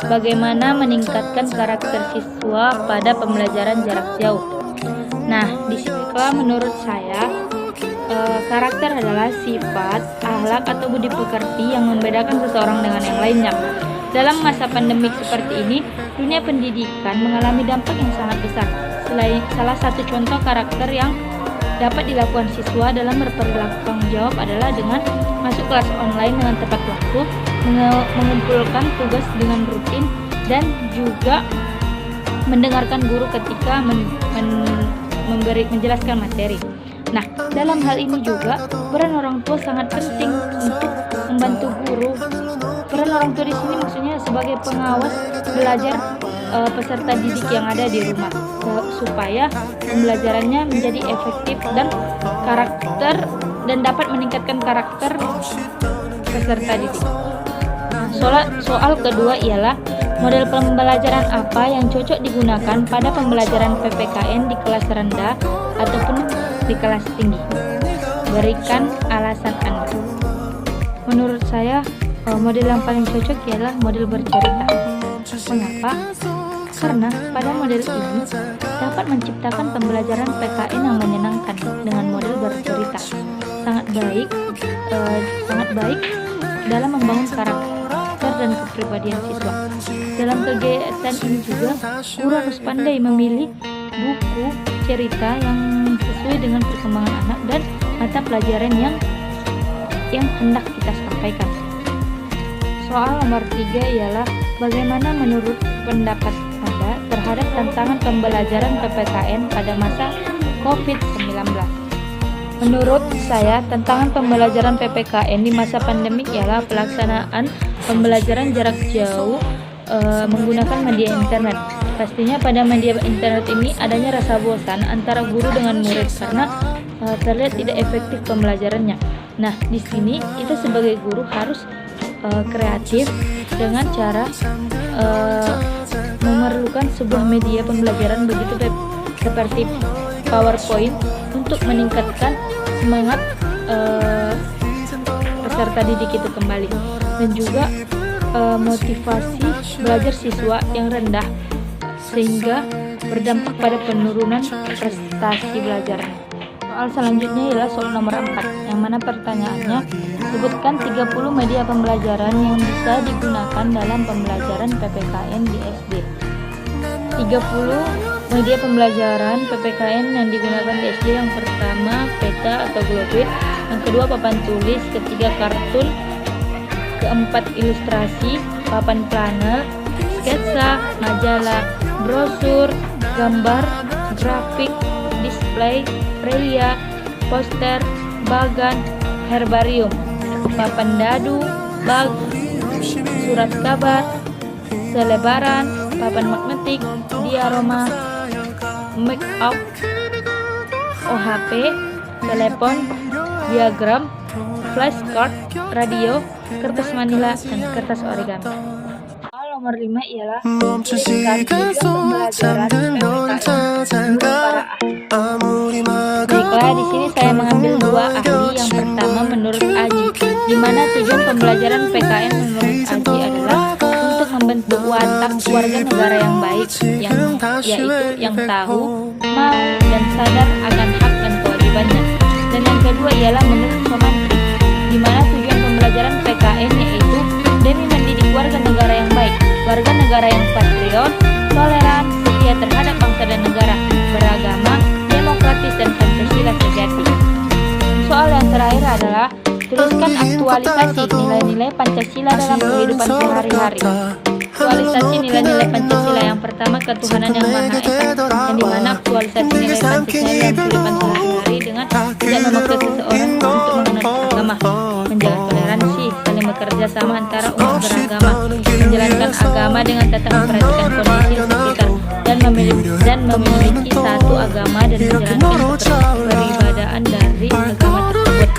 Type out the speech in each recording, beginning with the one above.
Bagaimana meningkatkan karakter siswa pada pembelajaran jarak jauh? Nah, disinilah menurut saya karakter adalah sifat, akhlak atau budi pekerti yang membedakan seseorang dengan yang lainnya. Dalam masa pandemik seperti ini, dunia pendidikan mengalami dampak yang sangat besar. Salah satu contoh karakter yang dapat dilakukan siswa dalam berperilaku tanggung jawab adalah dengan masuk kelas online dengan tepat waktu, mengumpulkan tugas dengan rutin, dan juga mendengarkan guru ketika menjelaskan materi. Nah, dalam hal ini juga peran orang tua sangat penting untuk membantu guru. Peran orang tua di sini maksudnya sebagai pengawas belajar peserta didik yang ada di rumah, supaya pembelajarannya menjadi efektif dan dapat meningkatkan karakter peserta didik. Soal kedua ialah model pembelajaran apa yang cocok digunakan pada pembelajaran PPKN di kelas rendah ataupun di kelas tinggi. Berikan alasan Anda. Menurut saya, model yang paling cocok ialah model bercerita. Mengapa? Karena pada model ini dapat menciptakan pembelajaran PKN yang menyenangkan dengan model bercerita. Sangat baik dalam membangun karakter dan kepribadian siswa. Dalam kegiatan ini juga, guru harus pandai memilih buku cerita yang sesuai dengan perkembangan anak dan mata pelajaran yang hendak kita sampaikan. Soal nomor 3 ialah bagaimana menurut pendapat Anda terhadap tantangan pembelajaran PPKN pada masa COVID-19. Menurut saya, tantangan pembelajaran PPKN di masa pandemik ialah pelaksanaan pembelajaran jarak jauh menggunakan media internet. Pastinya pada media internet ini adanya rasa bosan antara guru dengan murid karena terlihat tidak efektif pembelajarannya. Nah, di sini kita sebagai guru harus kreatif dengan cara memerlukan sebuah media pembelajaran begitu seperti PowerPoint untuk meningkatkan semangat peserta didik itu kembali, dan juga motivasi belajar siswa yang rendah sehingga berdampak pada penurunan prestasi belajarnya. Soal selanjutnya ialah soal nomor 4, yang mana pertanyaannya, sebutkan 30 media pembelajaran yang bisa digunakan dalam pembelajaran PPKN di SD. 30 media pembelajaran PPKN yang digunakan di SD: yang pertama peta atau globit, yang kedua papan tulis, ketiga kartun, keempat ilustrasi, papan planner, sketsa, majalah, brosur, gambar, grafik, display, relia, poster, bagan, herbarium, papan dadu, bag, surat kabar, selebaran, papan magnetik, diorama, make up, OHP, telepon, diagram, flashcard, radio, kertas manila, dan kertas origami. Soal nomor 5 ialah pembelajaran PPKN para ahli. Baiklah, di sini saya mengambil 2 ahli. Yang pertama menurut Aji, di mana tujuan pembelajaran PKN menurut Aji adalah untuk membentuk watak warga negara yang baik, yaitu yang tahu, mau, dan sadar akan hak dan kewajibannya. Dan yang kedua ialah menurut Somantri, di mana tujuan pembelajaran PKN yaitu demi mendidik warga negara yang baik, warga negara yang patriot, toleran, setia terhadap bangsa dan negara, beragama, demokratis, dan Pancasila sejati. Soal yang terakhir adalah tuliskan aktualisasi nilai-nilai Pancasila dalam kehidupan sehari-hari. Aktualisasi nilai-nilai Pancasila: yang pertama, ketuhanan yang Maha Esa, yang dimana aktualisasi nilai Pancasila dalam kehidupan sehari-hari dengan tidak memaksa seseorang untuk mengenal agama, menjaga toleransi, saling bekerja sama antara umat beragama, menjalankan agama dengan tetap memperhatikan kondisi sekitar, dan memiliki satu agama dan menjalankan peribadaan dari agama tersebut.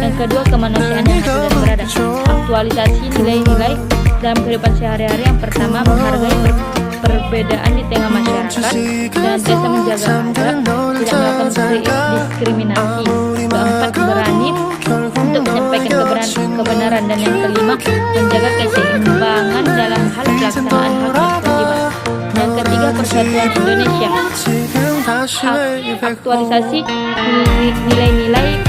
Yang kedua, kemanusiaan yang adil dan beradab. Aktualisasi nilai-nilai dalam kehidupan sehari-hari: yang pertama, menghargai perbedaan di tengah masyarakat dan biasa menjaga adab, tidak melakukan diskriminasi. Keempat, berani untuk menyampaikan kebenaran, dan yang kelima, menjaga keseimbangan dalam hal pelaksanaan hak dan kewajiban. Yang ketiga, persatuan Indonesia. Aktualisasi nilai-nilai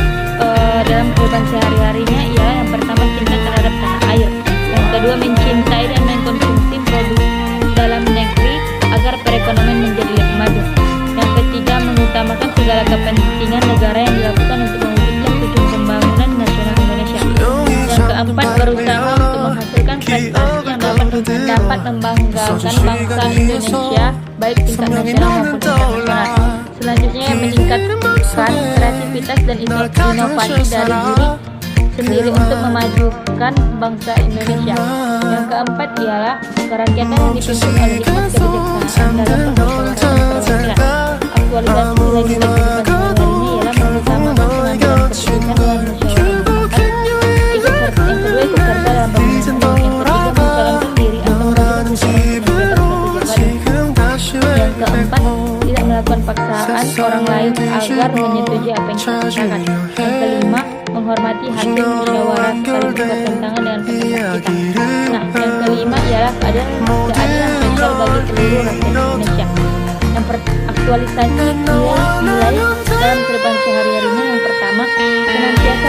dalam kehidupan sehari-harinya ialah yang pertama, cinta terhadap tanah air. Yang kedua, mencintai dan mengkonsumsi produk dalam negeri agar perekonomian menjadi lebih maju. Yang ketiga, mengutamakan segala kepentingan negara yang dilakukan untuk mewujudkan tujuan pembangunan nasional Indonesia. Yang keempat, berusaha untuk menghasilkan prestasi yang dapat membanggakan bangsa Indonesia baik tingkat nasional maupun tingkat nasional. Selanjutnya, meningkatkan kreativitas dan inovasi dari diri sendiri untuk memajukan bangsa Indonesia. Yang keempat ialah kerakyatan yang dipimpin oleh hikmat kebijaksanaan dalam permusyawaratan perwakilan. Aktualisasi nilai-nilai kehidupan sehari-harinya ialah mengutamakan pengambilan keputusan dengan musyawarah mufakat. Yang kedua, ikut serta dalam pemerintahan. Yang ketiga, mencalonkan diri atau mengajukan usulan sebagai jabatan. Yang keempat, tidak melakukan paksaan orang lain agar menyetujui apa yang kita katakan. Yang kelima, menghormati hasil musyawarah saling bertentangan dengan pendapat kita. Nah, yang kelima ialah keadilan sosial bagi seluruh rakyat Indonesia. Yang aktualisasi nilai dalam kehidupan sehari-harinya, yang pertama, senantiasa